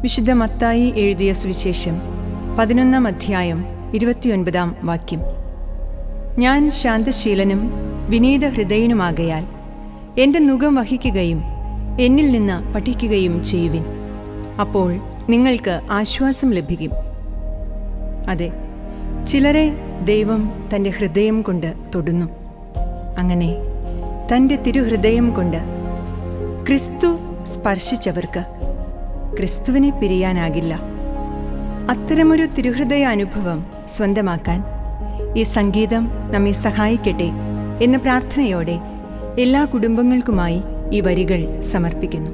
വിശുദ്ധ മത്തായി എഴുതിയ സുവിശേഷം 11-ാം അധ്യായം 29-ാം വാക്യം. ഞാൻ ശാന്തശീലനും വിനീത ഹൃദയനുമാകയാൽ എൻ്റെ നുകം വഹിക്കുകയും എന്നിൽ നിന്ന് പഠിക്കുകയും ചെയ്യുവിൻ, അപ്പോൾ നിങ്ങൾക്ക് ആശ്വാസം ലഭിക്കും. അതെ, ചിലരെ ദൈവം തൻ്റെ ഹൃദയം കൊണ്ട് തൊടുന്നു. അങ്ങനെ തൻ്റെ തിരുഹൃദയം കൊണ്ട് ക്രിസ്തു സ്പർശിച്ചവർക്ക് ക്രിസ്തുവിനെ പിരിയാനാകില്ല. അത്തരമൊരു തിരുഹൃദയ അനുഭവം സ്വന്തമാക്കാൻ ഈ സംഗീതം നമ്മെ സഹായിക്കട്ടെ എന്ന പ്രാർത്ഥനയോടെ എല്ലാ കുടുംബങ്ങൾക്കുമായി ഈ വരികൾ സമർപ്പിക്കുന്നു.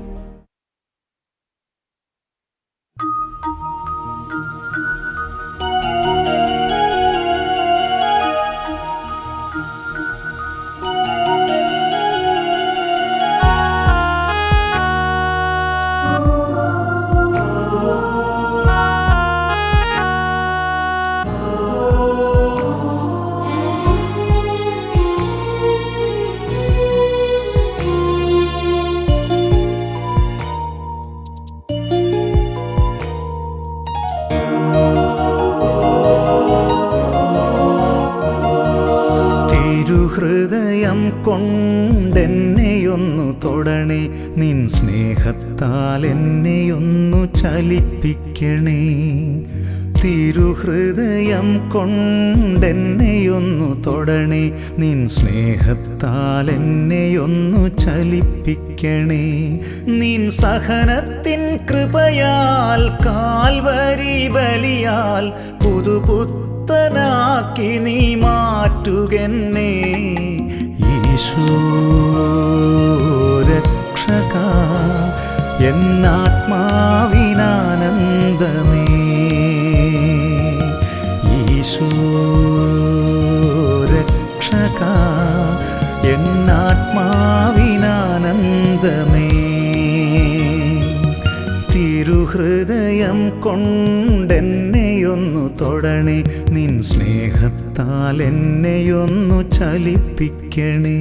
ഹൃദയം കൊണ്ടെന്നെയൊന്നു തൊടണേ, നിൻ സ്നേഹത്താൽ എന്നെയൊന്നു ചലിപ്പിക്കണേ. തിരുഹൃദയം കൊണ്ടെന്നെയൊന്നു തൊടണേ, നിൻ സ്നേഹത്താൽ എന്നെയൊന്നു ചലിപ്പിക്കണേ. നിൻ സഹനത്തിൻ കൃപയാൽ കാൽവരി ബലിയാൽ പുതുപുത്തനാക്കി നീ മാറ്റുകെന്നെ. ഈശോ രക്ഷക എന്നാത്മാവിനാനന്ദമേ, ഈശോ രക്ഷക എന്നാത്മാവിനാനന്ദമേ. തിരുഹൃദയം കൊണ്ടെന്നെയൊന്നു തൊടണേ, നിൻ സ്നേഹത്താൽ എന്നെയൊന്നു ചലിപ്പിക്കണേ.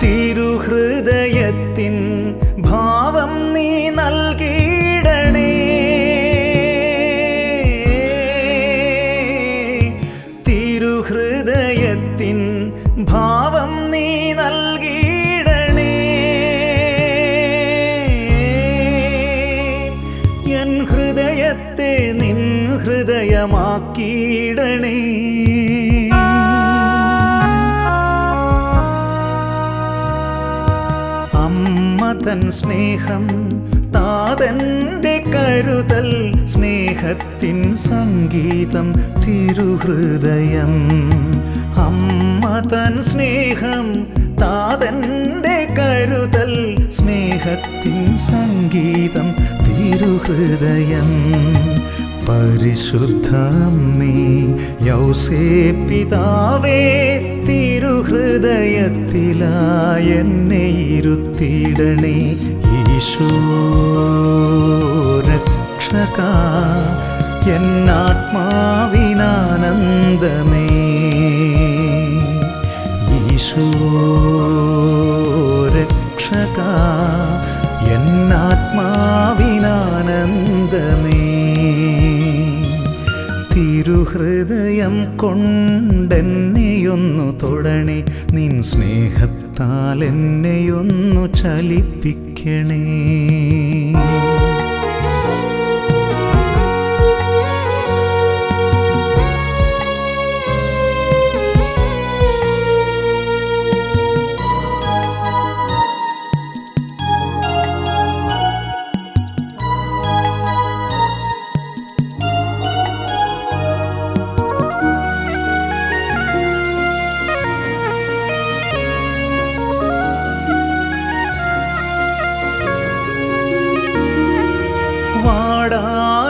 തിരുഹൃദയത്തിൻ ഭാവം നീ നൽകിയിടണേ, തിരുഹൃദയത്തിൻ ഭാവം നീ നൽകിയിടണേ. എൻ ഹൃദയത്തെ നിൻ ഹൃദയമാക്കിയിടണേ. തൻ സ്നേഹം താതന്റെ കരുതൽ, സ്നേഹത്തിൻ സംഗീതം തിരുഹൃദയം. അമ്മ തൻ സ്നേഹം താതന്റെ കരുതൽ, സ്നേഹത്തിൻ സംഗീതം തിരുഹൃദയം. പരിശുദ്ധ അമ്മേ യൗസേപ്പിതാവേ, തിരുഹൃദയത്തിലായി എന്നെ ഇരുത്തിയിടണേ. ഈശോ രക്ഷക എന്നാത്മാവിനാനന്ദമേ, ഈശോ രക്ഷക എന്നാത്മാവിനാനന്ദമേ. തിരുഹൃദയം കൊണ്ടെന്നെയൊന്നു തൊടണേ, നിൻ സ്നേഹത്താൽ എന്നെയൊന്നു ചലിപ്പിക്കണേ.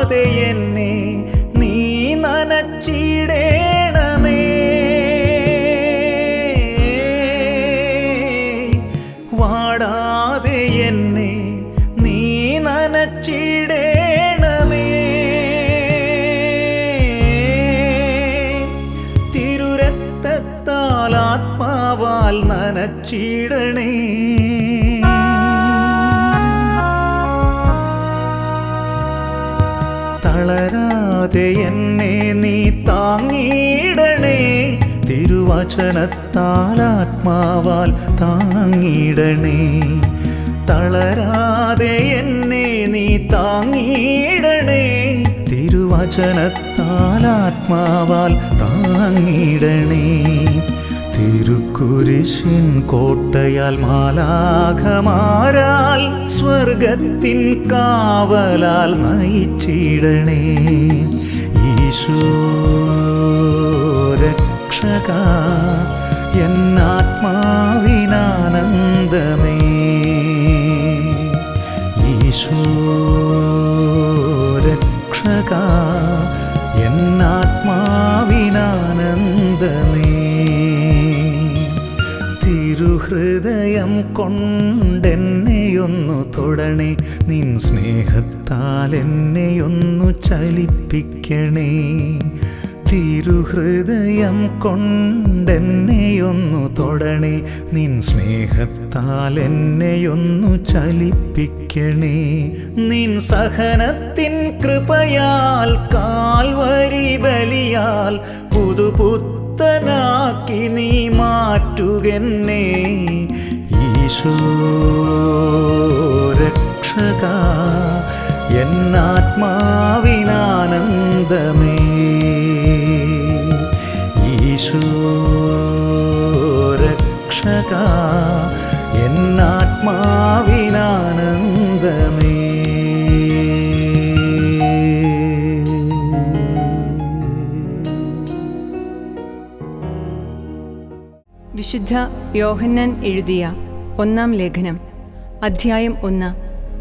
വാടാതെ എന്നെ നീ നനച്ചിടേണമേ. വാടാതെ എന്നെ നീ നനച്ചിടേണമേ. തിരുരക്തത്താൽ ആത്മാവാൽ നനച്ചിടണേ. തളരാതെ എന്നെ നീ താങ്ങിടണേ. തിരുവചനത്താൽ ആത്മാവാൽ താങ്ങിടണേ. തളരാതെ എന്നെ നീ താങ്ങിടണേ. തിരുവചനത്താൽ ആത്മാവാൽ താങ്ങിടണേ. തിരുക്കുരിശിൻ കോട്ടയാൽ മാലാഖമാരാൽ സ്വർഗത്തിൻ കാവലാൽ നയിച്ചിടണേ. ഈശോ രക്ഷക എന്നാത്മാവിനാനന്ദമേ. ഈശോ രക്ഷക എന്നാത്മാവിനാനന്ദമേ. തിരുഹൃദയം കൊണ്ടെന്നെയൊന്നു തൊടണേ. നിൻ സ്നേഹത്താൽ എന്നെയൊന്നു ചലിപ്പിക്കണേ. തിരുഹൃദയം കൊണ്ടെന്നെയൊന്നു തൊടണേ. നിൻ സ്നേഹത്താൽ എന്നെയൊന്നു ചലിപ്പിക്കണേ. നിൻ സഹനത്തിൻ കൃപയാൽ കാൽവരി ബലിയാൽ പുതുപുത്തനാക്കി നീ മാറ്റുകെന്നെ. ഈശോ രക്ഷക എന്നാത്മാവിനാനന്ദമേ. ഈശോ രക്ഷക എന്നാത്മാവിനാനന്ദമേ. വിശുദ്ധ യോഹന്നാൻ എഴുതിയ 1-ാം ലേഖനം, അധ്യായം 1,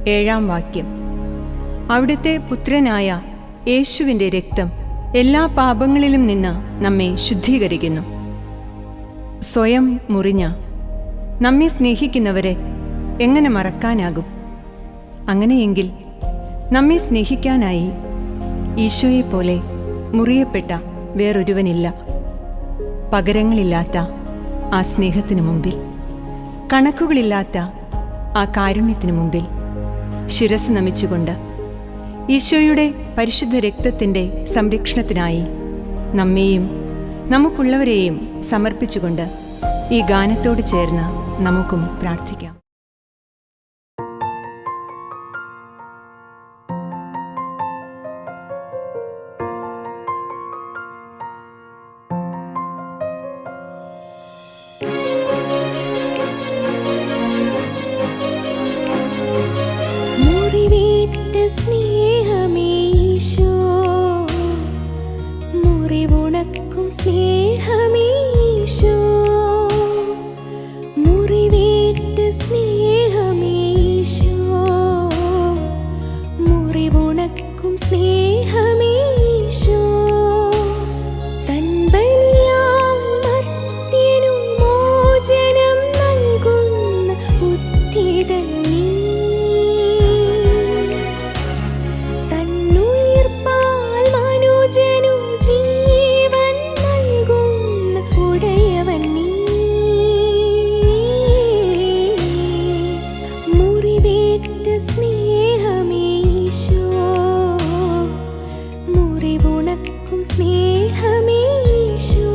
7-ാം വാക്യം. അവിടുത്തെ പുത്രനായ യേശുവിൻ്റെ രക്തം എല്ലാ പാപങ്ങളിലും നിന്ന് നമ്മെ ശുദ്ധീകരിക്കുന്നു. സ്വയം മുറിഞ്ഞ നമ്മെ സ്നേഹിക്കുന്നവരെ എങ്ങനെ മറക്കാനാകും? അങ്ങനെയെങ്കിൽ നമ്മെ സ്നേഹിക്കാനായി ഈശോയെപ്പോലെ മുറിയപ്പെട്ട വേറൊരുവനില്ല. പകരങ്ങളില്ലാത്ത ആ സ്നേഹത്തിനു മുമ്പിൽ, കണക്കുകളില്ലാത്ത ആ കാരുണ്യത്തിനു മുമ്പിൽ ശിരസ് നമിച്ചുകൊണ്ട് ഈശോയുടെ പരിശുദ്ധ രക്തത്തിൻ്റെ സംരക്ഷണത്തിനായി നമ്മെയും നമുക്കുള്ളവരെയും സമർപ്പിച്ചുകൊണ്ട് ഈ ഗാനത്തോട് ചേർന്ന് നമുക്കും പ്രാർത്ഥിക്കാം. സ്നേഹമേശോ മുറിവുണക്കും സ്നേഹമേശോ മുറിവേറ്റ സ്നേഹമേശോ മുറിവുണക്കും സ്നേഹമേശോ തൻ ബലിയാൽ മർത്യനു മോചനം നൽകുന്ന ഉദ്ധിതൻ നീ. ജീവൻ നൽകുന്ന ഉടയവൻ നീ. മുറിവേറ്റ സ്നേഹമേശോ മുറിവുണക്കും സ്നേഹമേശോ.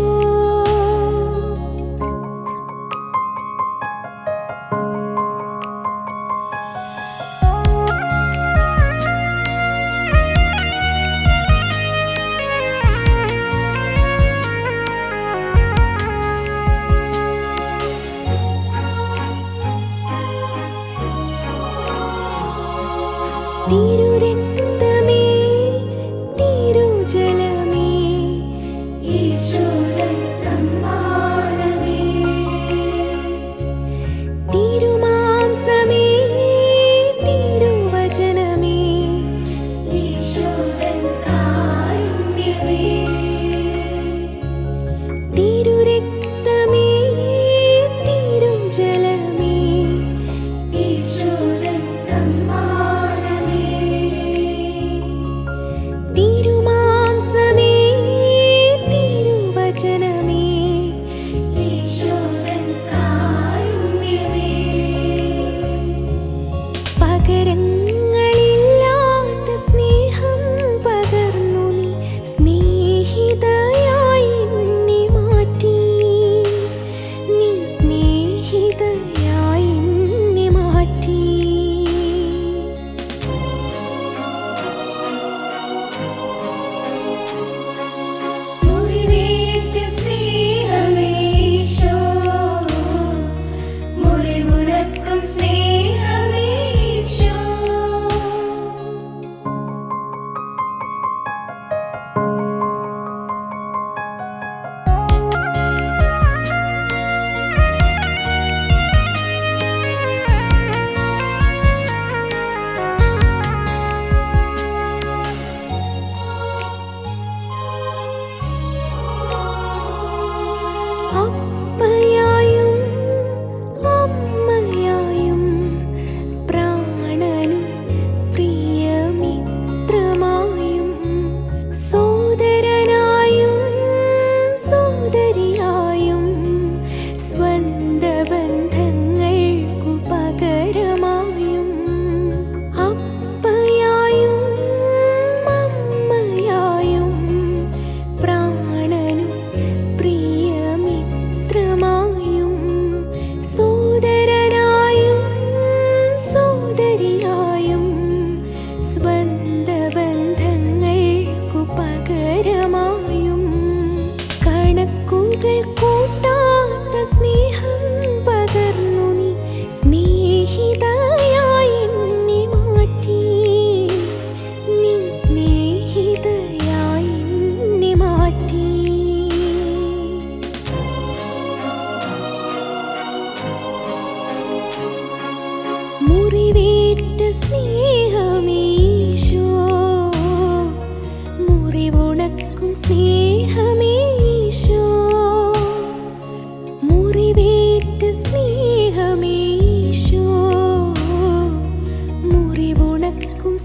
തിരുരക്തമേ തിരുജലമേ ഈശോതൻ സമ്മാനമേ. തിരുമാംസമേ തിരുവചനമേ ഈശോതൻ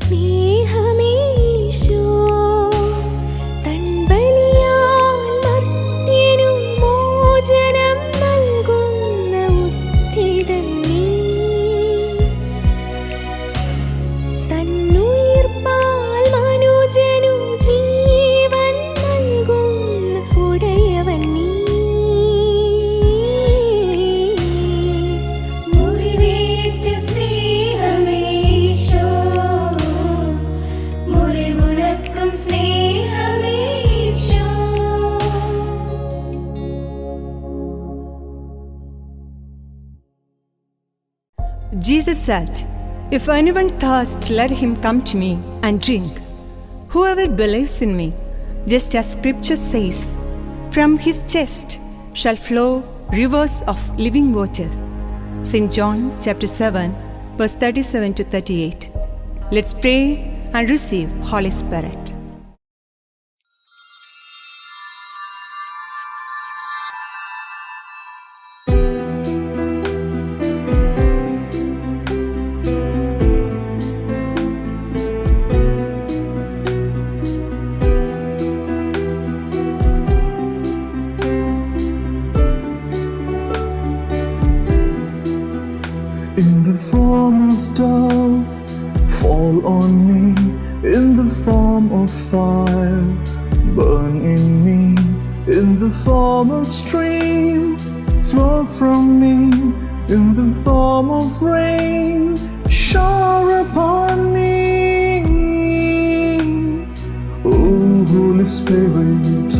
സ്നേഹമീശോ തൻ ബലിയാൽ മർത്യനു മോചനം നൽകുന്ന ഉദ്ധിതൻ നീ. തന്നുയിർപ്പാൽ മനുജനു ജീവൻ നൽകുന്ന ഉടയവൻ നീ. മുറിവേറ്റ സ്നേഹമീശോ മുറിവുണക്കും സ്നേഹമീശോ. Jesus said, "If anyone thirsts, let him come to me and drink. Whoever believes in me, just as Scripture says, from his chest shall flow rivers of living water." St. John chapter 7, verse 37 to 38. Let's pray and receive Holy Spirit. In the form of dove, fall on me. In the form of fire, burn in me. In the form of stream, flow from me. In the form of rain, shower upon me. Oh, Holy Spirit,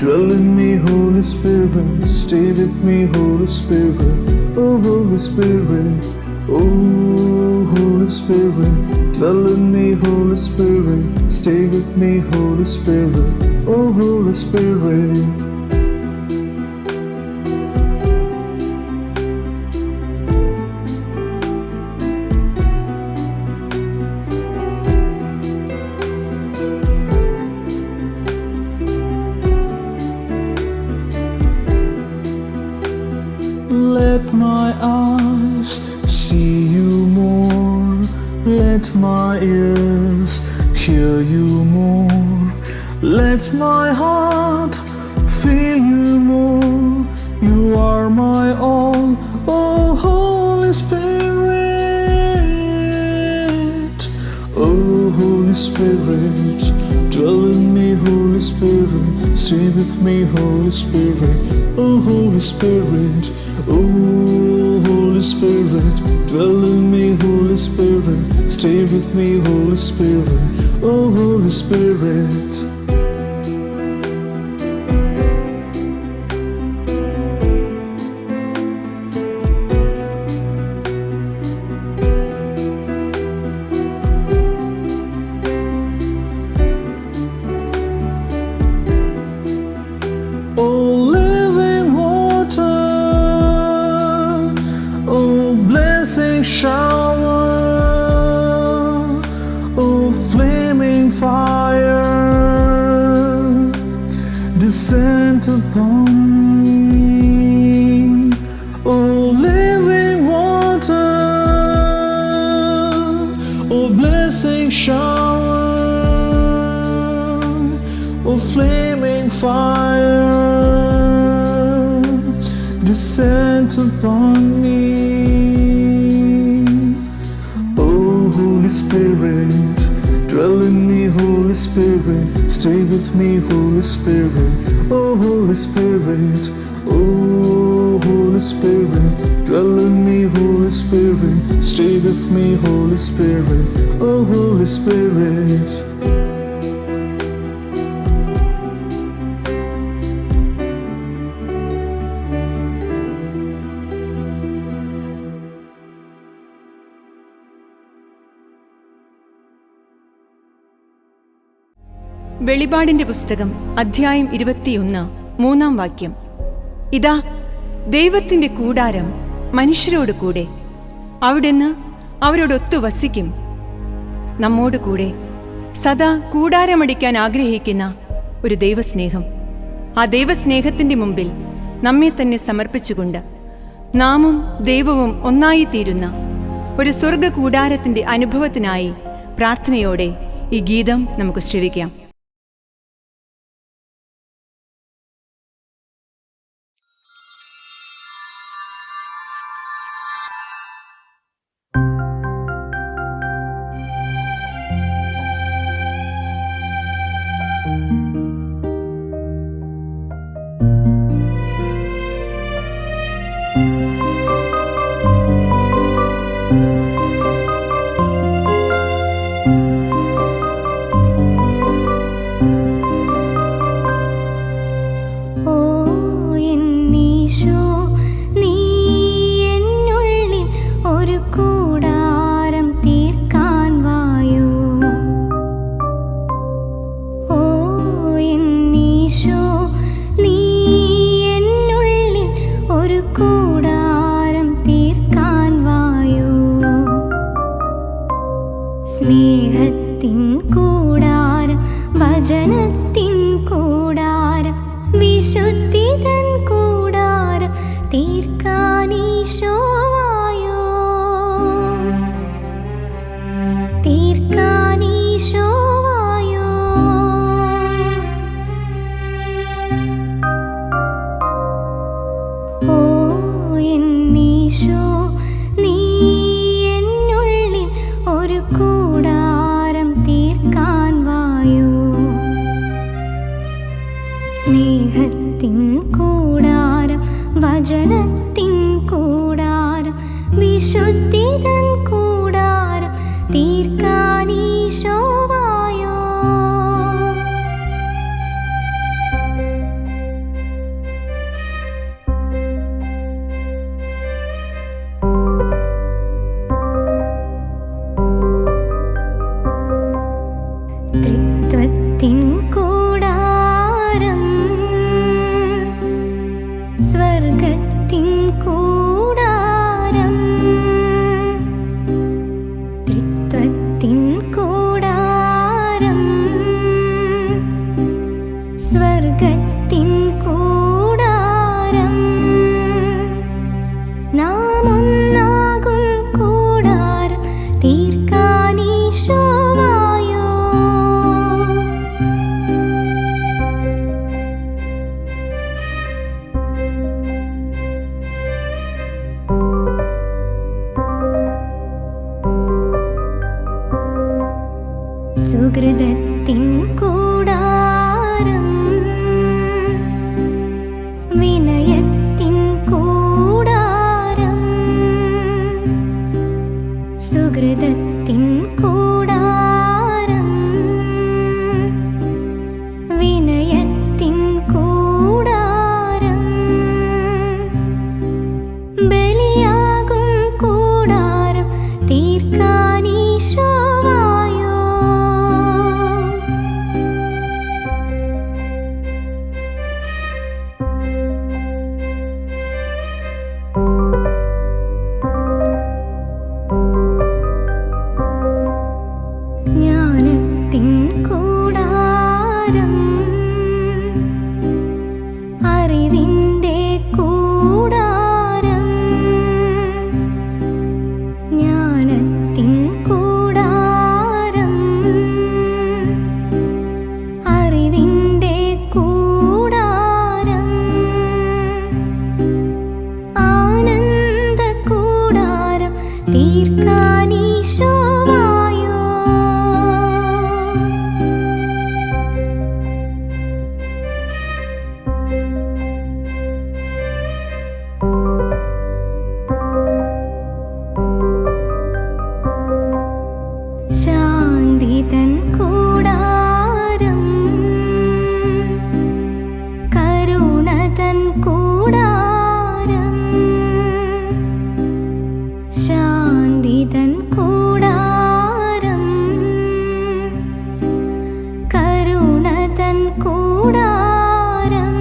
dwell in me, Holy Spirit. Stay with me, Holy Spirit. Oh, Holy Spirit. Oh, Holy Spirit, dwell in me, Holy Spirit. Stay with me, Holy Spirit. Oh, Holy Spirit. Let my eyes see you more. Let my ears hear you more. Let my heart feel you more. You are my all, oh Holy Spirit. Oh Holy Spirit, dwell in me, Holy Spirit. Stay with me, Holy Spirit. Oh Holy Spirit. Oh Holy Spirit, dwell in me, Holy Spirit. Stay with me, Holy Spirit. Oh Holy Spirit. Oh living water, oh blessing shower, oh flaming fire, descend upon me. Oh living water, oh blessing shower, oh flaming fire, descend upon me. Oh Holy Spirit, dwell in me, Holy Spirit. Stay with me, Holy Spirit. Oh Holy Spirit. Oh Holy Spirit, dwell in me, Holy Spirit. Stay with me, Holy Spirit. Oh Holy Spirit. വെളിപാടിന്റെ പുസ്തകം അധ്യായം 21 3-ാം വാക്യം. ഇതാ ദൈവത്തിന്റെ കൂടാരം മനുഷ്യരോട് കൂടെ, അവിടുന്ന് അവരോടൊത്തു വസിക്കും. നമ്മോട് കൂടെ സദാ കൂടാരമടിക്കാൻ ആഗ്രഹിക്കുന്ന ഒരു ദൈവസ്നേഹം. ആ ദൈവസ്നേഹത്തിന്റെ മുമ്പിൽ നമ്മെ തന്നെ സമർപ്പിച്ചുകൊണ്ട് നാമും ദൈവവും ഒന്നായിത്തീരുന്ന ഒരു സ്വർഗ കൂടാരത്തിന്റെ അനുഭവത്തിനായി പ്രാർത്ഥനയോടെ ഈ ഗീതം നമുക്ക് ശ്രവിക്കാം. സ്നേഹത്തിൻ കൂടാരം, വചനത്തിൻ കൂടാരം, വിശുദ്ധി തൻ കൂടാരം തീർക്കാനീശോവായോ, തീർക്കാനീശോവായോ. ഓ എന്നീശോ, നീ എന്നുള്ളിൽ ഒരു കൂടാരം തീർക്കാൻ വായോ. സ്നേഹത്തിൻ കൂടാരം, വചനത്തിൻ കൂടാരം, വിശുദ്ധി തൻ കൂടാരം തീർക്കാനീശോവായോ. ത്രിത്വത്തിൻ കൂടാരം, സ്വർഗത്തിൻ കൂടാരം, ത്രിത്വത്തിൻ കൂടാരം, സ്വർഗത്തിൻ കൂടാരം, നാം ഒന്നാകും കൂടാരം തീർക്കാനീശോവായോ. സുകൃതത്തിൻ കൂടാരം, വിനയത്തിൻ കൂടാരം, സുകൃതത്തിൻ കൂടാരം, വിനയത്തിൻ കൂടാരം, ബലിയാകും കൂടാരം തീർക്കാനീശോവായോ. ജ്ഞാനത്തിൻ കൂടാരം, അറിവിൻ്റെ കൂടാരം, ജ്ഞാനത്തിൻ കൂടാരം, അറിവിൻ്റെ കൂടാരം, ആനന്ദ കൂടാരം തീർക്കാനീശോവായോ. ശാന്തി തൻ കൂടാരം, കരുണ തൻ കൂടാരം, ശാന്തി തൻ കൂടാരം, കരുണ തൻ കൂടാരം,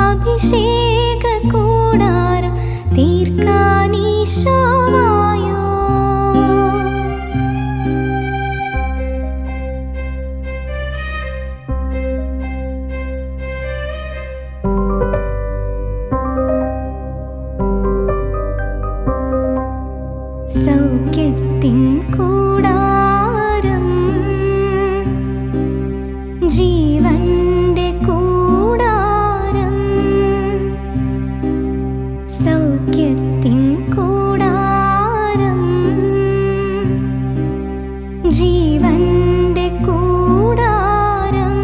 അഭിഷേക കൂടാരം തീർക്കാനീശോവായോ. സ്നേഹത്തിൻ കൂടാരം, ജീവന്റെ കൂടാരം, സൗഖ്യത്തിൻ കൂടാരം, ജീവന്റെ കൂടാരം,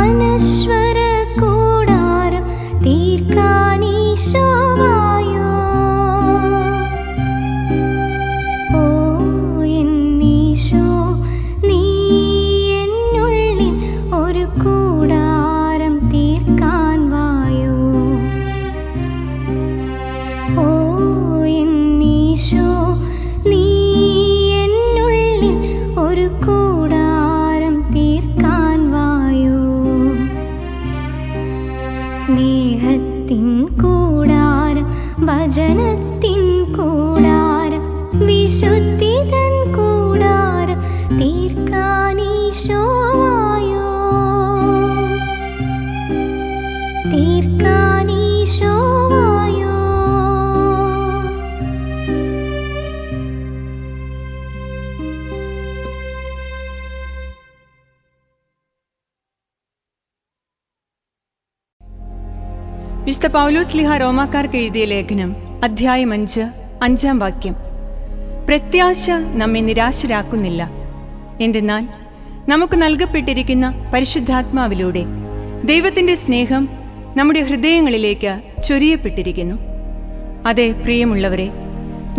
അനശ്വര കൂടാരം തീർക്കാനീശോവായോ. ഓ എന്നീശോ, നീ എന്നുള്ളിൽ ഒരു കൂടാരം തീർക്കാൻ വായോ. ഓ എന്നീശോ, നീ എന്നുള്ളിൽ ഒരു കൂടാരം തീർക്കാൻ വായോ. സ്നേഹത്തിൻ കൂടാരം, വചനത്തിൻ കൂടാരം, വിശുദ്ധി തൻ കൂടാരം തീർക്കാനീശോവായോ. തീർക്കാനീശോവായോ. വിശുദ്ധ പൗലോസ്ലീഹ റോമാക്കാർക്ക് എഴുതിയ ലേഖനം അധ്യായം 5 5-ാം വാക്യം. പ്രത്യാശ നമ്മെ നിരാശരാക്കുന്നില്ല. എന്തെന്നാൽ നമുക്ക് നൽകപ്പെട്ടിരിക്കുന്ന പരിശുദ്ധാത്മാവിലൂടെ ദൈവത്തിൻ്റെ സ്നേഹം നമ്മുടെ ഹൃദയങ്ങളിലേക്ക് ചൊരിയപ്പെട്ടിരിക്കുന്നു. അതെ പ്രിയമുള്ളവരെ,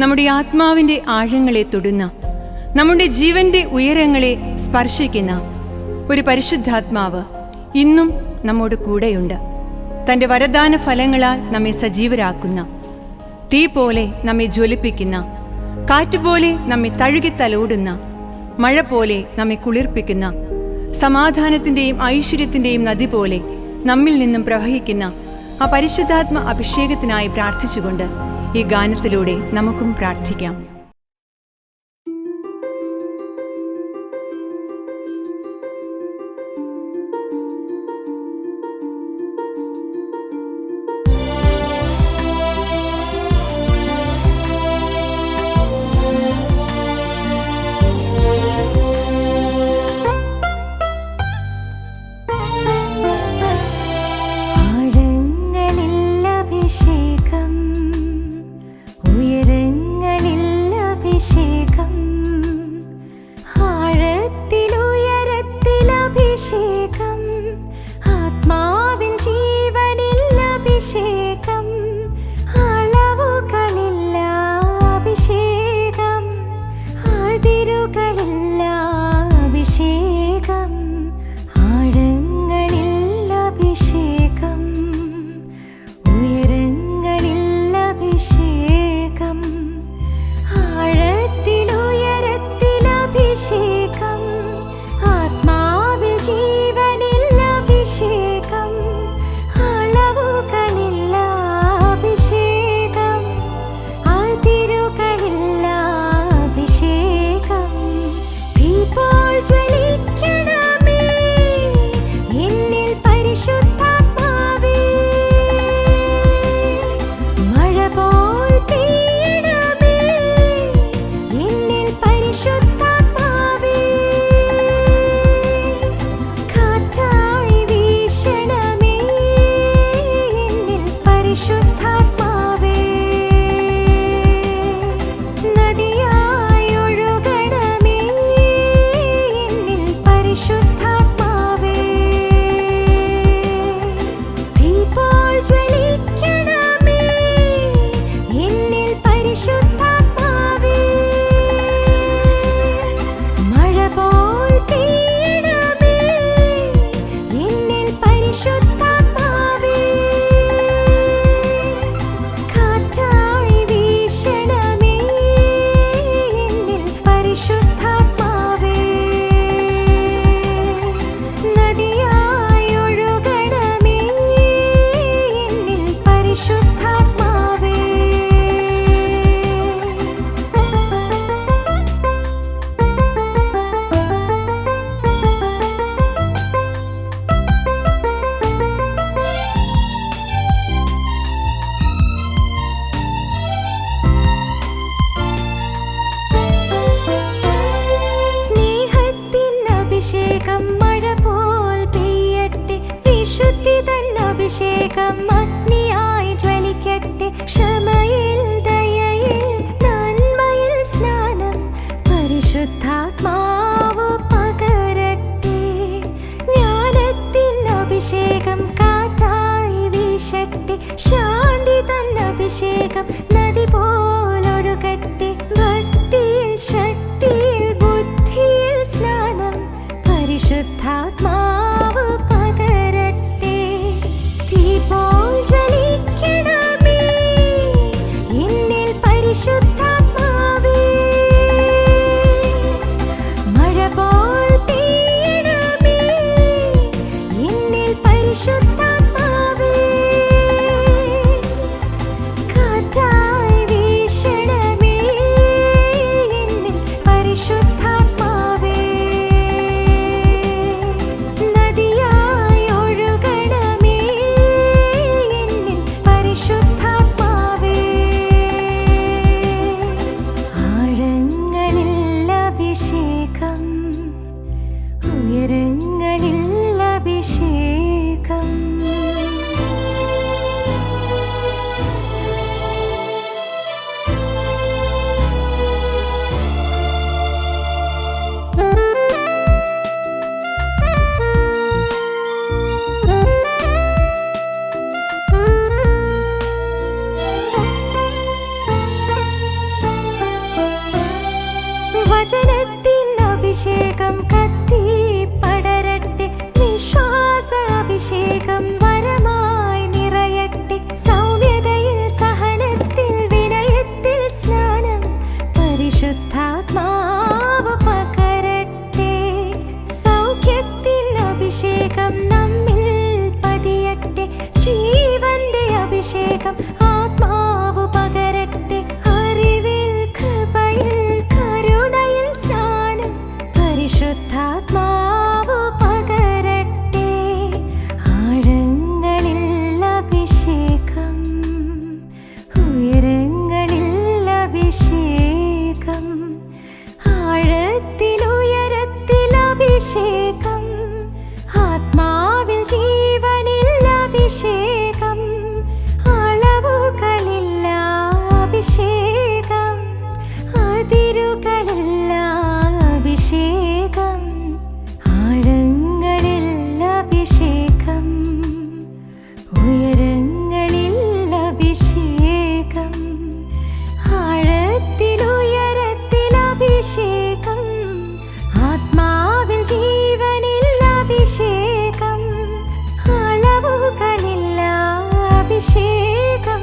നമ്മുടെ ആത്മാവിൻ്റെ ആഴങ്ങളെ തൊടുന്ന, നമ്മുടെ ജീവന്റെ ഉയരങ്ങളെ സ്പർശിക്കുന്ന ഒരു പരിശുദ്ധാത്മാവ് ഇന്നും നമ്മോട് കൂടെയുണ്ട്. തൻ്റെ വരദാന ഫലങ്ങളാൽ നമ്മെ സജീവരാക്കുന്ന, തീ പോലെ നമ്മെ ജ്വലിപ്പിക്കുന്ന, കാറ്റുപോലെ നമ്മെ തഴുകിത്തലോടുന്ന, മഴ പോലെ നമ്മെ കുളിർപ്പിക്കുന്ന, സമാധാനത്തിൻ്റെയും ഐശ്വര്യത്തിൻ്റെയും നദി പോലെ നമ്മിൽ നിന്നും പ്രവഹിക്കുന്ന ആ പരിശുദ്ധാത്മ അഭിഷേകത്തിനായി പ്രാർത്ഥിച്ചുകൊണ്ട് ഈ ഗാനത്തിലൂടെ നമുക്കും പ്രാർത്ഥിക്കാം. അഭിഷേകം, ആഴത്തിലുയരത്തിലഭിഷേകം, ആത്മാവിൻ ജീവനിൽ അഭിഷേകം, അളവുകളില്ല അഭിഷേകം, അതിരുകളില്ല അഭിഷേകം, ആഴങ്ങളിൽ അഭിഷേകം, ഉയരങ്ങളിൽ അഭിഷേകം, ആഴത്തിലുയര അഭിഷേകം അഗ്നിയായി ജ്വലിക്കട്ടെ. ക്ഷമയിൽ ദയയിൽ നന്മയിൽ സ്നാനം പരിശുദ്ധാത്മാവ് പകരട്ടെ. ജ്ഞാനത്തിൻ അഭിഷേകം കാറ്റായി വീശട്ടെ. ശാന്തി തൻ അഭിഷേകം നദി പോലൊഴുകട്ടെ. ഭക്തിയിൽ ശക്തിയിൽ ബുദ്ധിയിൽ സ്നാനം പരിശുദ്ധാത്മാവ് പകരട്ടെ. തീ പോൽ ജ്വലിക്കണമേ എന്നിൽ പരിശുദ്ധാത്മാവേ. മഴ പോൽ പെയ്യണമേ എന്നിൽ പരിശുദ്ധാത്മാവേ. കാറ്റായി വീശണമേ എന്നിൽ പരിശുദ്ധാത്മാവേ. നദിയായി ഒഴുകണമേ എന്നിൽ പരിശുദ്ധാത്മാവേ. ആഴങ്ങളിൽ അഭിഷേകം, ഉയരങ്ങളിൽ അഭിഷേകം. വചനത്തിൻ അഭിഷേകം കത്തി പടരട്ടെ. വിശ്വാസ അഭിഷേകം വരമായി നിറയട്ടെ. സൗമ്യതയിൽ സഹനത്തിൽ വിനയത്തിൽ സ്നാനം പരിശുദ്ധാത്മാവ് പകരട്ടെ. സൗഖ്യത്തിൻ അഭിഷേകം നമ്മിൽ പതിയട്ടെ. ജീവന്റെ അഭിഷേകം ആത്മാവ് പകരട്ടെ. അറിവിൽ കൃപയിൽ കരുണയിൽ സ്നാനം പരിശുദ്ധാത്മാവ് പകരട്ടെ. ആഴങ്ങളിൽ അഭിഷേകം, ഉയരങ്ങളിൽ അഭിഷേകം. ആഴത്തിൽ ഉയരത്തിൽ അഭിഷേകം. ആത്മാവിൽ ജീവനിൽ അഭിഷേകം. അളവുകളില്ല അഭിഷേകം. അതിരുകളില്ല അഭിഷേകം. ആഴങ്ങളിൽ അഭിഷേകം, ഉയരങ്ങളിൽ അഭിഷേകം. ആഴത്തിൽ ഉയരത്തിൽ അഭിഷേകം. ആത്മാവിൽ ജീവനിൽ അഭിഷേകം. അളവുകളില്ല അഭിഷേകം.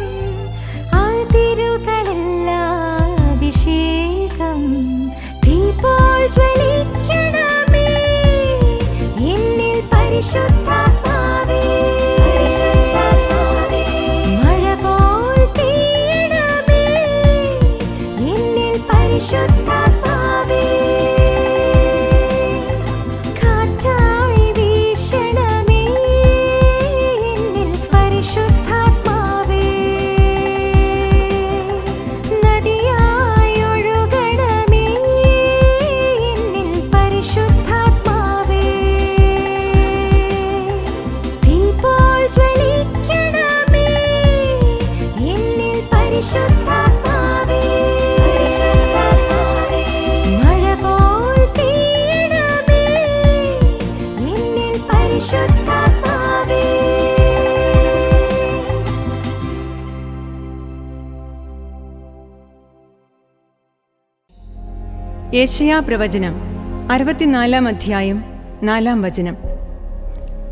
അതിരുകളില്ല അഭിഷേകം. തീ പോൽ ജ്വലിക്കണമേ എന്നിൽ പരിശുദ്ധാത്മാവേ. മഴ പോൽ പെയ്യണമേ എന്നിൽ പരിശുദ്ധാത്മാവേ. കാറ്റായി വീശണമേ എന്നിൽ പരിശുദ്ധാത്മാവേ. നദിയായി ഒഴുകണമേ എന്നിൽ പരിശുദ്ധാത്മാവേ. തീ പോൽ ജ്വലിക്കണമേ എന്നിൽ പരിശുദ്ധാത്മാവേ. മഴ പോൽ പെയ്യണമേ എന്നിൽ പരിശുദ്ധാത്മാവേ. യെശയ്യാ പ്രവചനം 64 അധ്യായം 4 വചനം.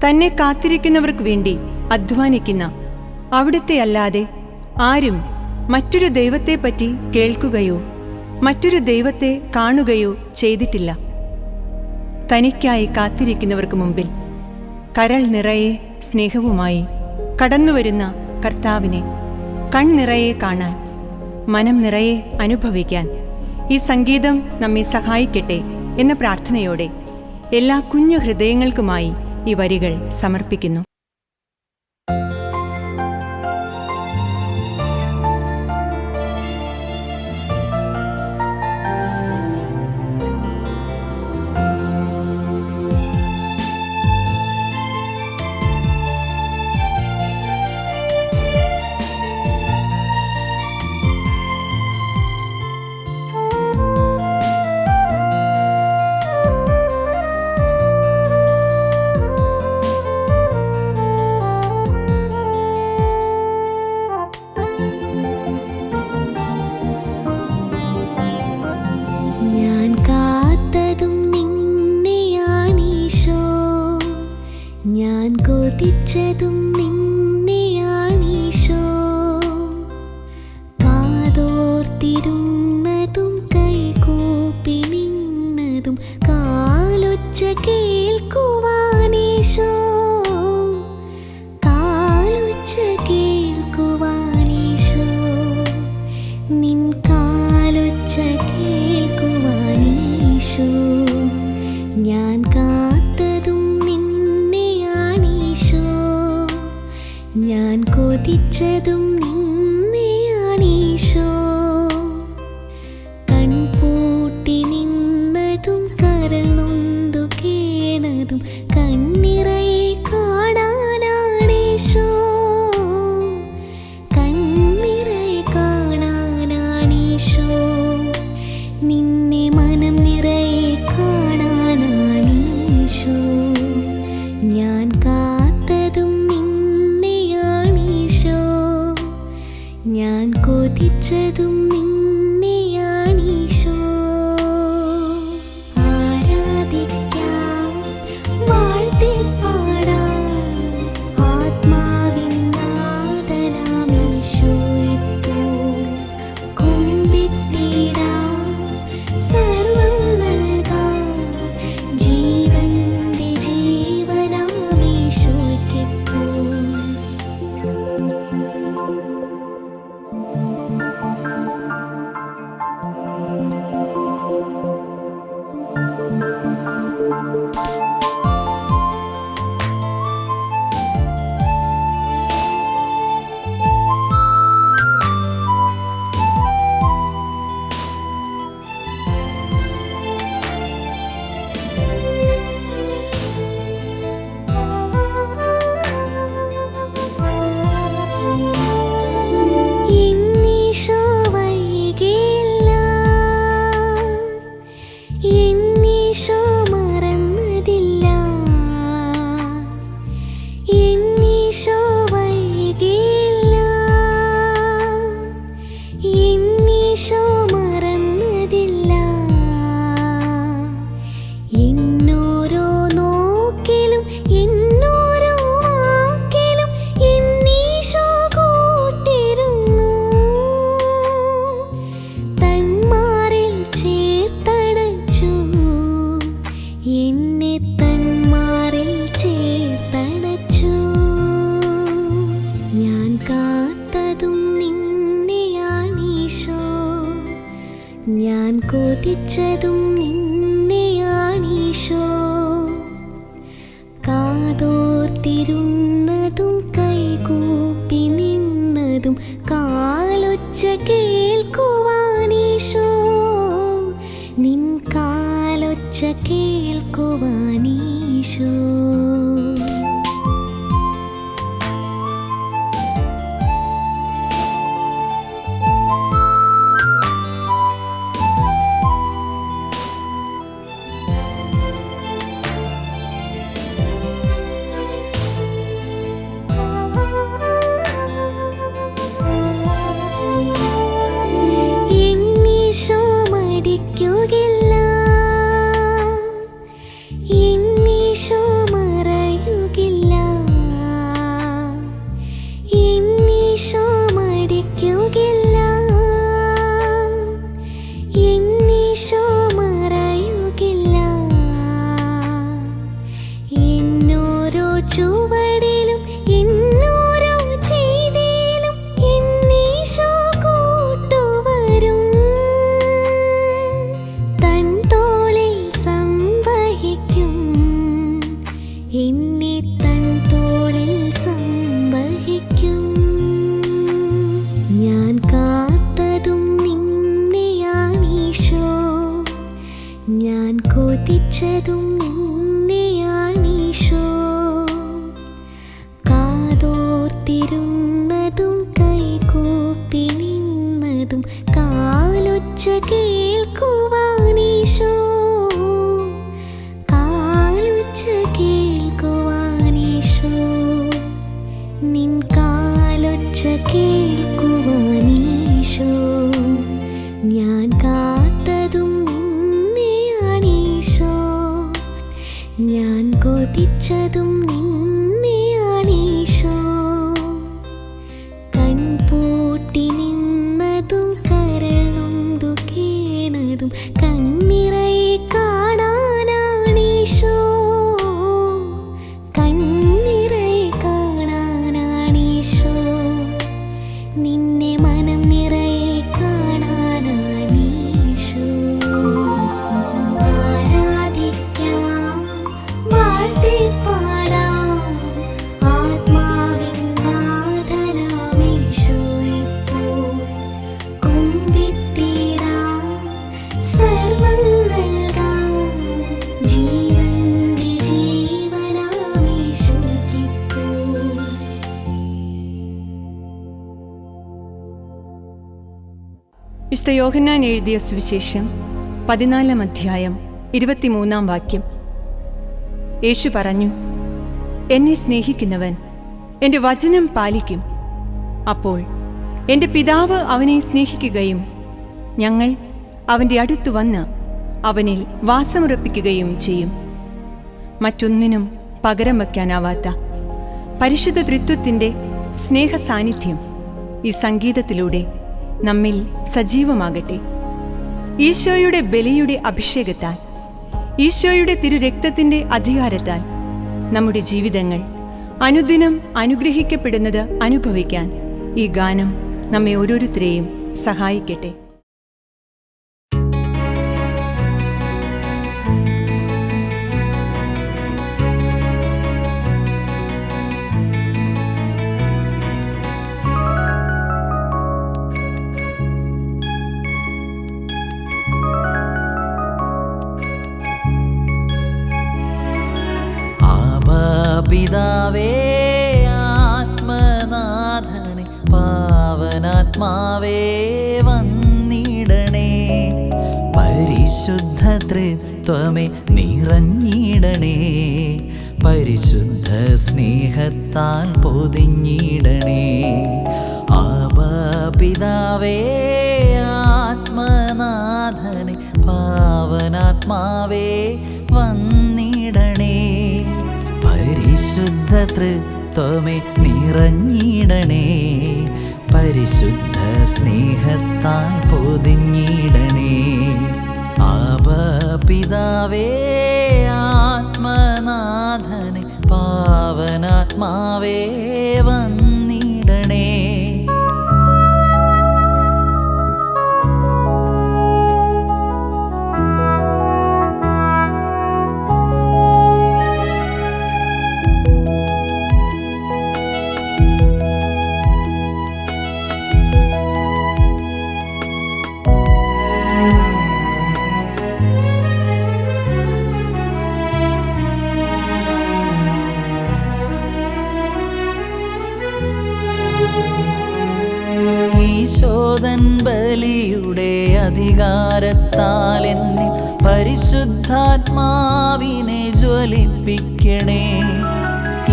തന്നെ കാത്തിരിക്കുന്നവർക്ക് വേണ്ടി അധ്വാനിക്കുന്ന അവിടുത്തെ അല്ലാതെ ആരും മറ്റൊരു ദൈവത്തെപ്പറ്റി കേൾക്കുകയോ മറ്റൊരു ദൈവത്തെ കാണുകയോ ചെയ്തിട്ടില്ല. തനിക്കായി കാത്തിരിക്കുന്നവർക്ക് മുമ്പിൽ കരൾ നിറയെ സ്നേഹവുമായി കടന്നുവരുന്ന കർത്താവിനെ കൺനിറയെ കാണാൻ, മനം നിറയെ അനുഭവിക്കാൻ ഈ സംഗീതം നമ്മെ സഹായിക്കട്ടെ എന്ന പ്രാർത്ഥനയോടെ എല്ലാ കുഞ്ഞു ഹൃദയങ്ങൾക്കുമായി ഈ വരികൾ സമർപ്പിക്കുന്നു. കൊതിച്ചതും നിന്നെയാണീശോ. കാതോർത്തിരുന്നതും കൈകൂപ്പി നിന്നതും കാലൊച്ച കേൾക്കുവാനീശോ. കാലൊച്ച കേൾക്കുവാനീശോ. നിൻ കാലൊച്ച കേൾക്കുവാനീശോ. ഞാൻ കാത്തതും നിന്നെയാണീശോ. ഞാൻ കൊതിച്ചതും നിന്നെയാണീശോ. കൺപൂട്ടി നിന്നതും കരൾ നൊന്തു കേണതും കണ്ണിറയെ കാണാനാണീശോ. കണ്ണിറയെ കാണാനാണീശോ. നിന്നെ മനം നിറയെ കാണാനാണീശോ. ഞാൻ കാത്തതും നിന്നെയാണീശോ. ഞാൻ കൊതിച്ചതും നിന്നെയാണീശോ. ആരാധിക്കാം, വാഴ്ത്തിപ്പാടാം ആത്മാവിൻ നാഥനാമീശോയെപ്പോൾ. കുമ്പിട്ടിടാം, സർവ്വം നൽകാം ജീവന്റെ ജീവനാമീശോയ്ക്കെപ്പോൾ. എന്നീശോ വൈകിയില്ല. എന്നീശോ മറന്നതില്ല. എന്നീശോ വൈകിയില്ല. എന്നീശോ മറന്നതില്ല. എന്നോരോ നോക്കിലും എന്നോരോ വാക്കിലും എന്നീശോ കൂട്ടിരുന്നു. തന്മാറിൽ ചേർത്തണച്ചു. എന്നെ തന്മാറിൽ ചേർത്തണച്ചു. ഞാൻ കാത്തതും നിന്നെയാണീശോ. ഞാൻ കൊതിച്ചതും നിന്നെയാണീശോ. കാതോർത്തിരുന്നതും കൈകൂപ്പി നിന്നതും കാലൊച്ച കേൾക്കുവാനീശോ. നിൻ കാലൊച്ച കേൾക്കുവാനീശോ. എന്നീശോ മടിക്കുകയില്ല. എന്നീശോ മറയുകില്ല. എന്നീശോ മടിക്കുകയില്ല. എന്നീശോ മറയുകില്ല. എന്നോരോ ചുവടിലും എന്നോരോ ചെയ്തിയിലും എന്നീശോ കൂട്ടുവരും. തൻ തോളിൽ സംവഹിക്കും. എന്നെ തൻ തോളിൽ സംവഹിക്കും. ഞാൻ കാത്തതും നിന്നെയാണീശോ. ഞാൻ കൊതിച്ചതും നിന്നെയാണീശോ. കാതോർത്തിരുന്നതും കൈകൂപ്പി നിന്നതും കാലൊച്ച കേൾക്കുവാനീശോ. കാലൊച്ച കേൾക്കുവാനീശോ. നിൻ കാലൊച്ച കേൾക്കുവാനീശോ. ഞാൻ കാത്തതും നിന്നെയാണീശോ. ഞാൻ കൊതിച്ചതും നിന്നെയാണീശോ. വിശുദ്ധ യോഹന്നാൻ എഴുതിയ സുവിശേഷം 14 അധ്യായം 23 വാക്യം. യേശു പറഞ്ഞു, എന്നെ സ്നേഹിക്കുന്നവൻ എൻ്റെ വചനം പാലിക്കും. അപ്പോൾ എൻ്റെ പിതാവ് അവനെ സ്നേഹിക്കുകയും ഞങ്ങൾ അവൻ്റെ അടുത്തു വന്ന് അവനിൽ വാസമുറപ്പിക്കുകയും ചെയ്യും. മറ്റൊന്നിനും പകരം വയ്ക്കാനാവാത്ത പരിശുദ്ധ ത്രിത്വത്തിൻ്റെ സ്നേഹ സാന്നിധ്യം ഈ സംഗീതത്തിലൂടെ നമ്മിൽ സജീവമാകട്ടെ. ഈശോയുടെ ബലിയുടെ അഭിഷേകത്താൽ, ഈശോയുടെ തിരുരക്തത്തിൻ്റെ അധികാരത്താൽ നമ്മുടെ ജീവിതങ്ങൾ അനുദിനം അനുഗ്രഹിക്കപ്പെടുന്നത് അനുഭവിക്കാൻ ഈ ഗാനം നമ്മെ ഓരോരുത്തരെയും സഹായിക്കട്ടെ. പിതാവേ, ആത്മനാഥനെ പാവനാത്മാവേ വന്നിടണേ. പരിശുദ്ധ ത്രിത്വമേ നിറഞ്ഞിടണേ. പരിശുദ്ധ സ്നേഹത്താൽ പൊതിഞ്ഞിടണേ. ആബാ പിതാവേ, ആത്മനാഥനെ പാവനാത്മാവേ വന്നിടണേ. പരിശുദ്ധ ത്രിത്വമേ നിറഞ്ഞിടണേ. പരിശുദ്ധ സ്നേഹത്താൽ പൊതിഞ്ഞിടണേ. ആബാ പിതാവേ, ആത്മനാഥനെ പാവനാത്മാവേ വന്നിടണേ. ഈശോദൻ ബലിയുടെ അധികാരത്താൽ എന്നെ പരിശുദ്ധാത്മാവിനെ ജ്വലിപ്പിക്കണേ.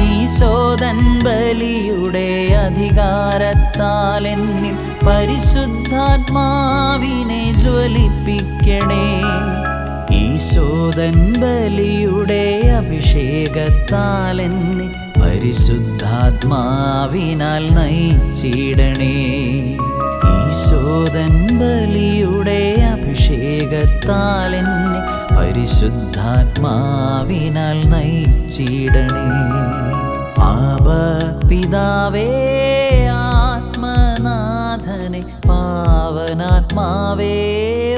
ഈശോദൻ ബലിയുടെ അധികാരത്താൽ എന്നെ പരിശുദ്ധാത്മാവിനെ ജ്വലിപ്പിക്കണേ. ഈശോദൻ ബലിയുടെ അഭിഷേകത്താൽ എന്നെ പരിശുദ്ധാത്മാവിനാൽ നയിച്ചിടണേ. ഈശോദൻ ബലിയുടെ അഭിഷേകത്താൽ എന്നെ പരിശുദ്ധാത്മാവിനാൽ നയിച്ചിടണേ. ആബാ പിതാവേ, ആത്മനാഥനെ പാവനാത്മാവേ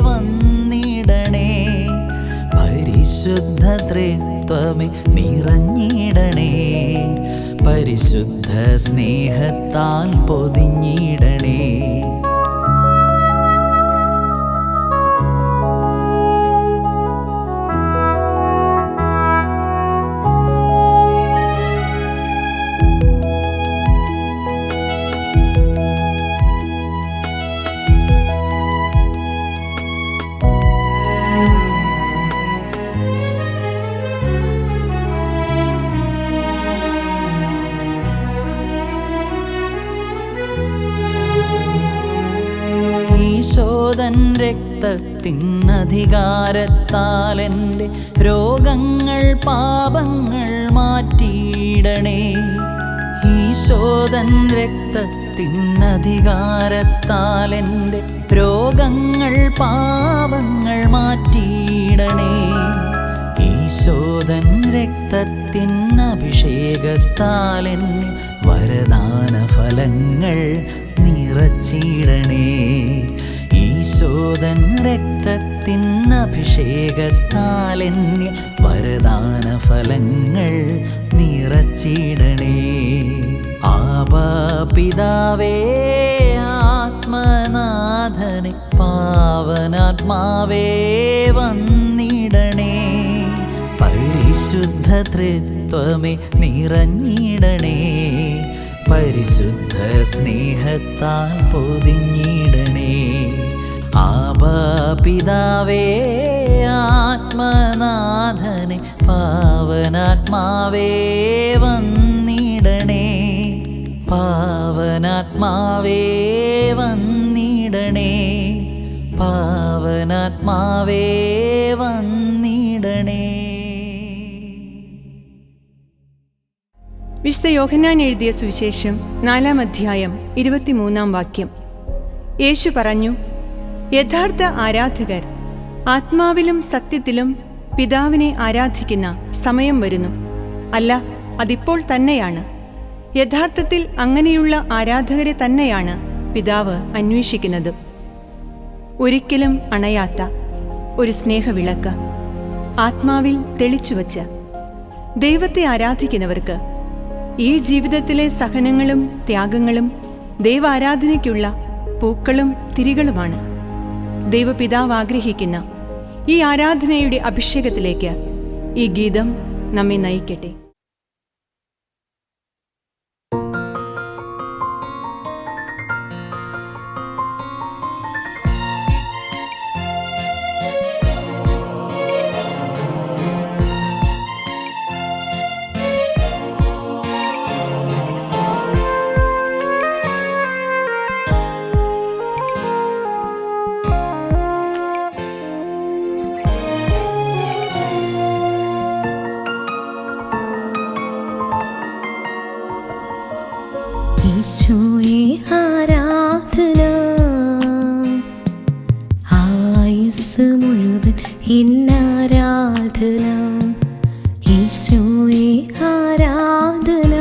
വന്നിടണേ. പരിശുദ്ധ ത്രിത്വമേ നിറഞ്ഞിടണേ. പരിശുദ്ധ സ്നേഹത്താൽ പൊതിഞ്ഞിടണേ. ഈശോദൻ രക്തത്തിൻ അധികാരത്താൽ എൻ്റെ രോഗങ്ങൾ പാപങ്ങൾ മാറ്റിയിടണേ. ഈശോദൻ രക്തത്തിൻ അധികാരത്താൽ എൻ്റെ രോഗങ്ങൾ പാപങ്ങൾ മാറ്റിയിടണേ. ഈശോദൻ രക്തത്തിൻ അഭിഷേകത്താൽ എന്നെ വരദാന ഫലങ്ങൾ നിറച്ചിടണേ. ഈശോദൻ രക്തത്തിൻ അഭിഷേകത്താൽ എന്നെ വരദാന ഫലങ്ങൾ നിറച്ചിടണേ. ആബാ പിതാവേ, ആത്മനാഥനെ പാവനാത്മാവേ വന്നിടണേ. പരിശുദ്ധ ത്രിത്വമേ നിറഞ്ഞിടണേ. പരിശുദ്ധ സ്നേഹത്താൽ പൊതിഞ്ഞിടണേ. ആബാ പിതാവേ ആത്മനാഥനെ പാവനാത്മാവേ വന്നിടണേ, പാവനാത്മാവേ വന്നിടണേ, പാവനാത്മാവേ വന്നിടണേ. വിശുദ്ധ യോഹന്നാൻ എഴുതിയ സുവിശേഷം 4-ാം അധ്യായം 23-ാം വാക്യം. യേശു പറഞ്ഞു, യഥാർത്ഥ ആരാധകർ ആത്മാവിലും സത്യത്തിലും പിതാവിനെ ആരാധിക്കുന്ന സമയം വരുന്നു, അല്ല അതിപ്പോൾ തന്നെയാണ്. യഥാർത്ഥത്തിൽ അങ്ങനെയുള്ള ആരാധകരെ തന്നെയാണ് പിതാവ് അന്വേഷിക്കുന്നത്. ഒരിക്കലും അണയാത്ത ഒരു സ്നേഹവിളക്ക് ആത്മാവിൽ തെളിച്ചുവച്ച് ദൈവത്തെ ആരാധിക്കുന്നവർക്ക് ഈ ജീവിതത്തിലെ സഹനങ്ങളും ത്യാഗങ്ങളും ദൈവാരാധനയ്ക്കുള്ള പൂക്കളും തിരികളുമാണ്. ദൈവപിതാവ് ആഗ്രഹിക്കുന്ന ഈ ആരാധനയുടെ അഭിഷേകത്തിലേക്ക് ഈ ഗീതം നമ്മെ നയിക്കട്ടെ. ഈശോയെ ആരാധന, ആയുസ് മുഴുവൻ എന്നാരാധന. ഈശോയെ ആരാധന,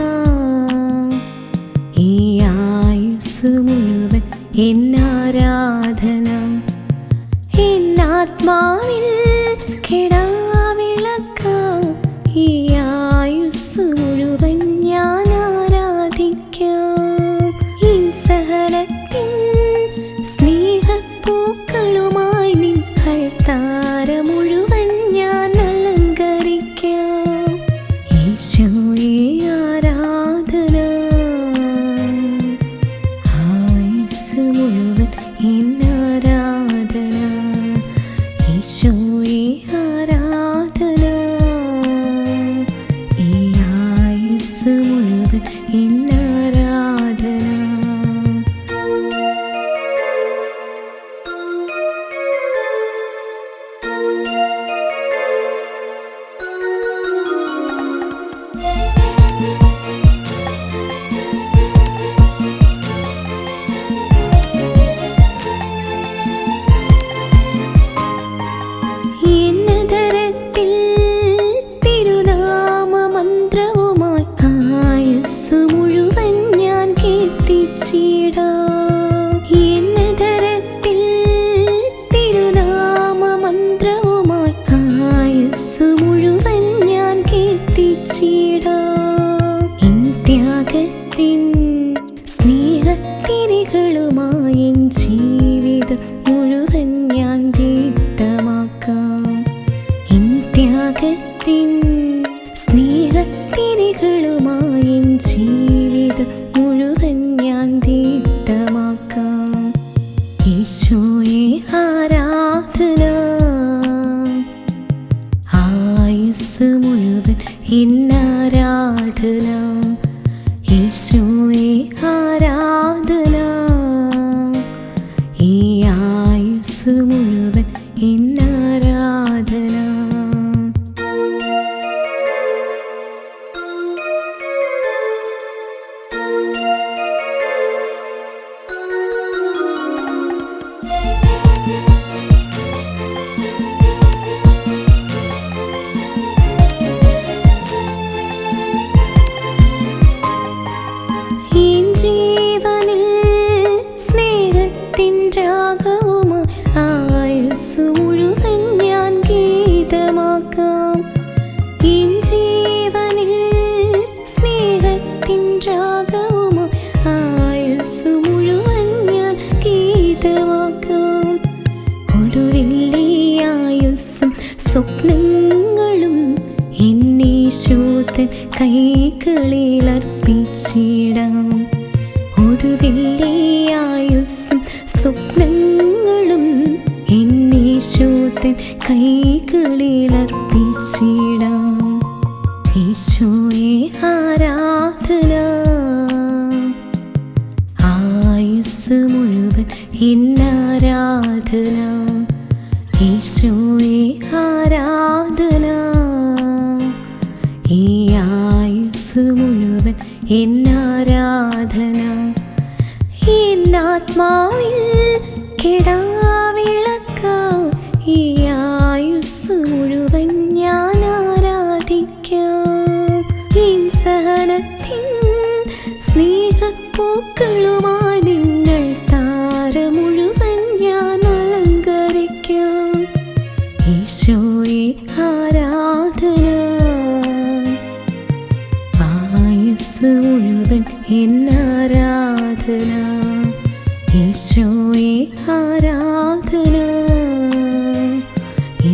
ഈ ആയുസ് മുഴുവൻ എന്നാരാധന. എന്നാത്മാവിൽ കെടാവിളക്കാം, ഈ ആയുസ് മുഴുവൻ ഞാൻ സഹനത്തിൻ സ്നേഹപ്പൂക്കളുമായി നിൻ അൾത്താര മുഴുവൻ ഞാൻ അലങ്കരിക്കാം. ഈശോയെ ആരാധന, ആയുസ് മുഴുവൻ എന്നാരാധന. ഈശോയെ ആരാധന, ഈ ആയുസ് മുഴുവൻ എന്നാരാധന. മുഴുവൻ ഞാൻ കീർത്തിച്ചിടാം, എന്നതരത്തിൽ തിരുനാമമന്ത്രവുമായി ആയുസ് മുഴുവൻ ഞാൻ കീർത്തിച്ചിടാം. എൻ ത്യാഗത്തിൻ സ്നേഹത്തിരികളുമായി എൻ ജീവിതം മുഴുവൻ ഞാൻ ദീപ്തമാക്കാം. എൻ ത്യാഗത്തിൻ സ്നേഹത്തിരികളുമായി ജീവിതം മുഴുവൻ ഞാൻ ദീപ്തമാക്കാം. ഈശോയെ ആരാധന, ആയുസ് മുഴുവൻ എന്നാരാധന. ഈശോയെ ആരാധന, ഈ ആയുസ് മുഴുവൻ എന്നാരാധന. സ്വപ്നങ്ങളും എന്നീശോതൻ കൈകളിലർപ്പിച്ചിടാം. ഒടുവിലെ ആയുസ്സും സ്വപ്നങ്ങളും തൻ കൈകളിലർപ്പിച്ചിടാം. ഈശോയെ ആരാധന, ആയുസ് മുഴുവൻ എന്നാരാധന. ഈശോയെ ആരാധന, ഈ ആയുസ് മുഴുവൻ എന്നാരാധന. എന്നാത്മാവിൽ കെടാവിളക്കാം, ഈ ആയുസ് മുഴുവൻ ഞാൻ ആരാധിക്കാം. എൻ സഹനത്തിൻ സ്നേഹപ്പൂക്കളുമായി നിങ്ങൾ താര മുഴുവൻ ഞാൻ അലങ്കരിക്കാം. ഈശോയെ ആരാധന, ആയുസ് മുഴുവൻ എന്നാരാധന. ഈശോയെ ആരാധന, ഈ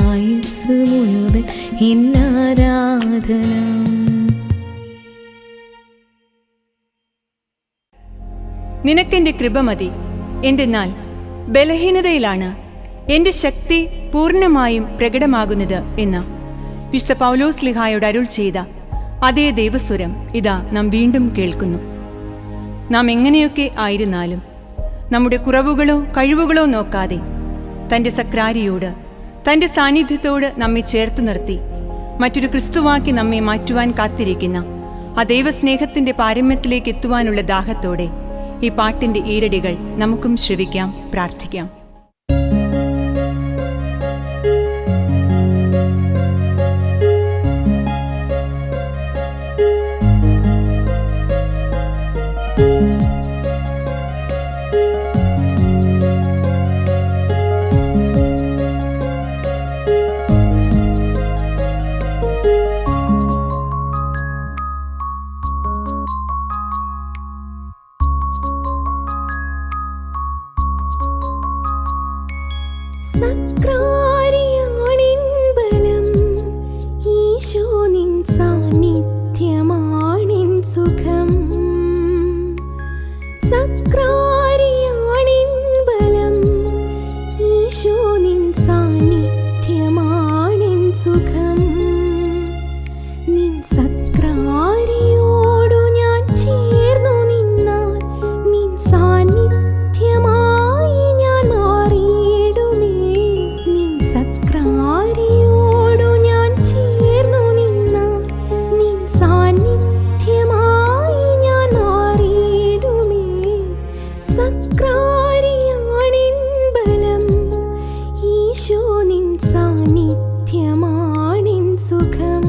ആയുസ് മുഴുവൻ എന്നാരാധന. നിനക്കെൻ്റെ കൃപ മതി, എന്തെന്നാൽ ബലഹീനതയിലാണ് എൻ്റെ ശക്തി പൂർണ്ണമായും പ്രകടമാകുന്നത് എന്ന് വിശുദ്ധ പൗലോസ്ലീഹായോട് അരുൾ ചെയ്ത അതേ ദൈവസ്വരം ഇതാ നാം വീണ്ടും കേൾക്കുന്നു. നാം എങ്ങനെയൊക്കെ ആയിരുന്നാലും നമ്മുടെ കുറവുകളോ കഴിവുകളോ നോക്കാതെ തൻ്റെ സക്രാരിയോട്, തൻ്റെ സാന്നിധ്യത്തോട് നമ്മെ ചേർത്തു നിർത്തി മറ്റൊരു ക്രിസ്തുവാക്കി നമ്മെ മാറ്റുവാൻ കാത്തിരിക്കുന്ന ആ ദൈവസ്നേഹത്തിൻ്റെ പാരമ്യത്തിലേക്ക് എത്തുവാനുള്ള ദാഹത്തോടെ ഈ പാട്ടിൻ്റെ ഈരടികൾ നമുക്കും ശ്രവിക്കാം, പ്രാർത്ഥിക്കാം. സക്രാരിയാണിൻ ബലം, ഈശോ നിൻ സാന്നിധ്യമാണിൻ സുഖം. സക്രാരിയാണിൻ ബലം, ഈശോ നിൻ സാന്നിധ്യമാണിൻ സുഖം. നിൻ സക്രാരിയോടു ഞാൻ ചേർന്നു നിന്നാൽ നിൻ സാന്നിധ്യമായി ഞാൻ മാറിയിടുമേ. നിൻ സക്രാരിയോടു ഞാൻ ചേർന്നു നിന്നാൽ നിൻ സാന്നിധ്യമായി ഞാൻ മാറിയിടുമേ. സക്രാരിയാണിൻ ബലം, ഈശോ നിൻ സാന്നിധ്യമാണിൻ സുഖം.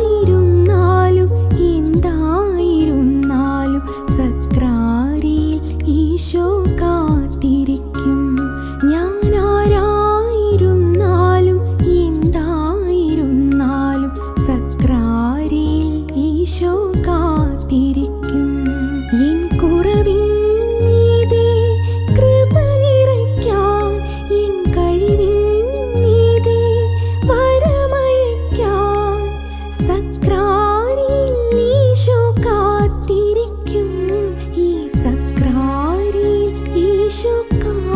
ഞാനാരായിരുന്നാലും എന്തായിരുന്നാലും സക്രാരിയിൽ ഈശോ കാത്തിരിക്കും. ഞാനാരായിരുന്നാലും എന്തായിരുന്നാലും സക്രാരിയിൽ ഈശോ കാത്തിരിക്കും. എൻ കുറവിൻ മീതെ കൃപ നിറയ്ക്കാൻ, എൻ കഴിവിൻ മീതെ വരമയയ്ക്കാൻ സക്രാരിയിൽ ഈശോ കാത്തിരിക്കും. ഈ സക്രാരിയിൽ ഈശോ കാത്തിരിക്കും.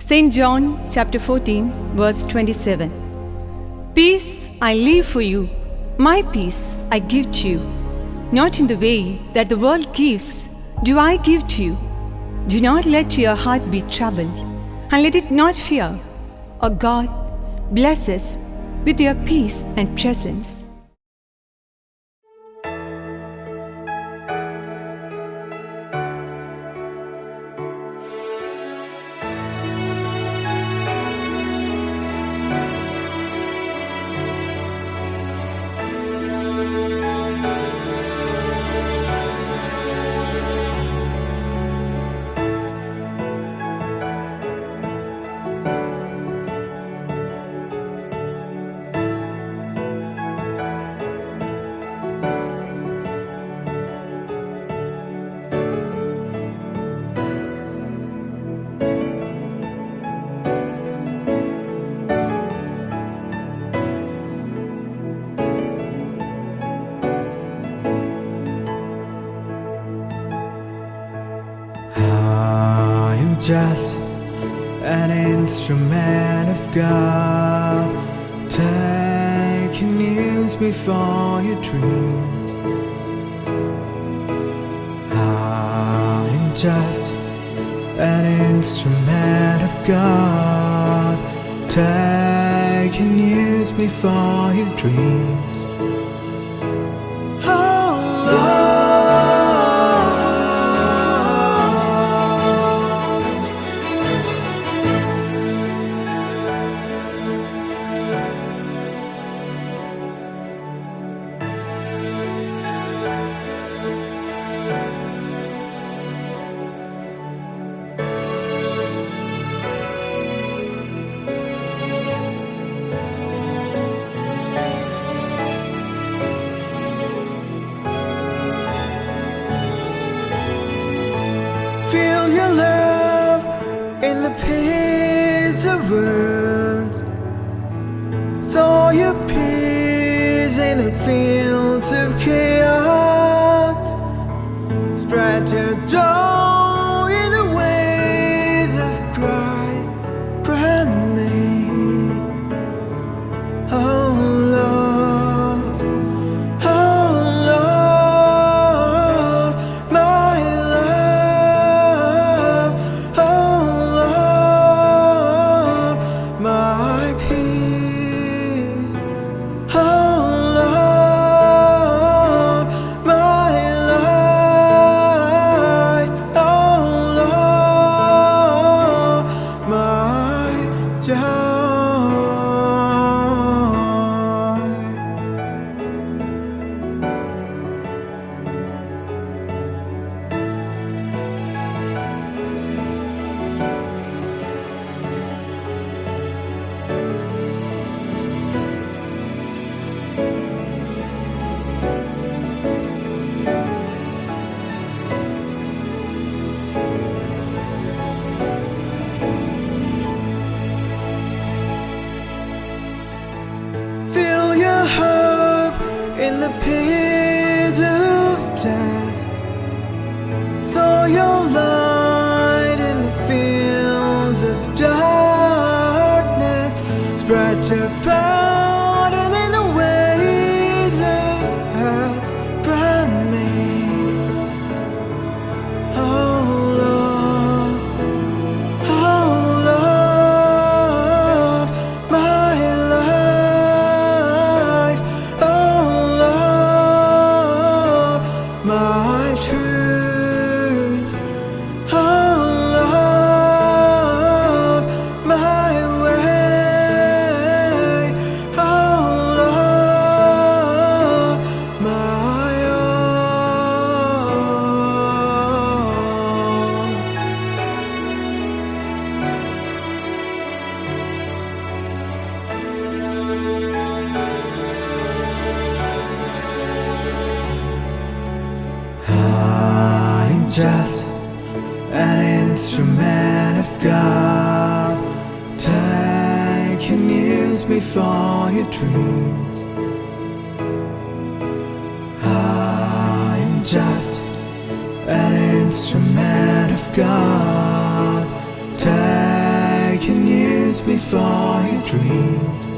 St. John chapter 14, verse 27. Peace I leave for you, my peace I give to you. Not in the way that the world gives, do I give to you. Do not let your heart be troubled, and let it not fear. O God, bless us with your peace and presence. I'm just an instrument of God. Take and use me for your dreams. I'm just an instrument of God. Take and use me for your dreams. Oh Lord, feel your love in the pits of words. Sow your peace in the fields of chaos. Spread your joy in the waves of pride. Brand me, oh Lord, oh Lord, my love, oh Lord, my peace, oh Lord, my light, oh Lord, my joy. Feel your hope in the pit of death. Sow your light in the fields of darkness. Spread your burden in the waves of hurt. Brand me, oh Lord, oh Lord, my life, oh Lord, my truth, oh Lord, my way, oh Lord, my own. I'm just an instrument of God. Take and use me for your dreams. I'm just an instrument of God. Take before you dreamed.